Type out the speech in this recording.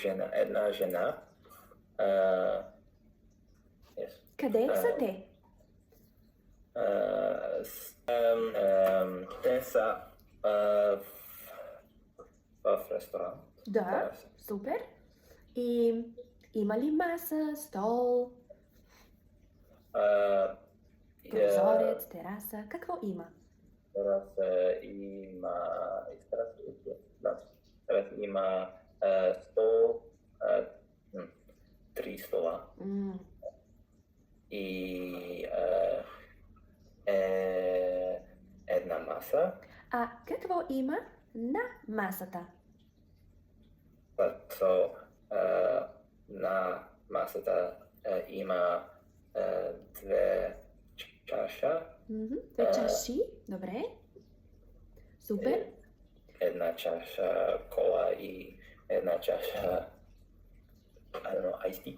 една жена. Yes. Къде са те? Те са в ресторант. Да, супер. И има ли маса, стол, прозорец, тераса? Какво има? Тераса има стол, 3 стола и една маса. А какво има на масата? На масата има 2 чаша. Две чаши, добре. Супер. Една чаша кола и една чаша, I don't know, iced tea.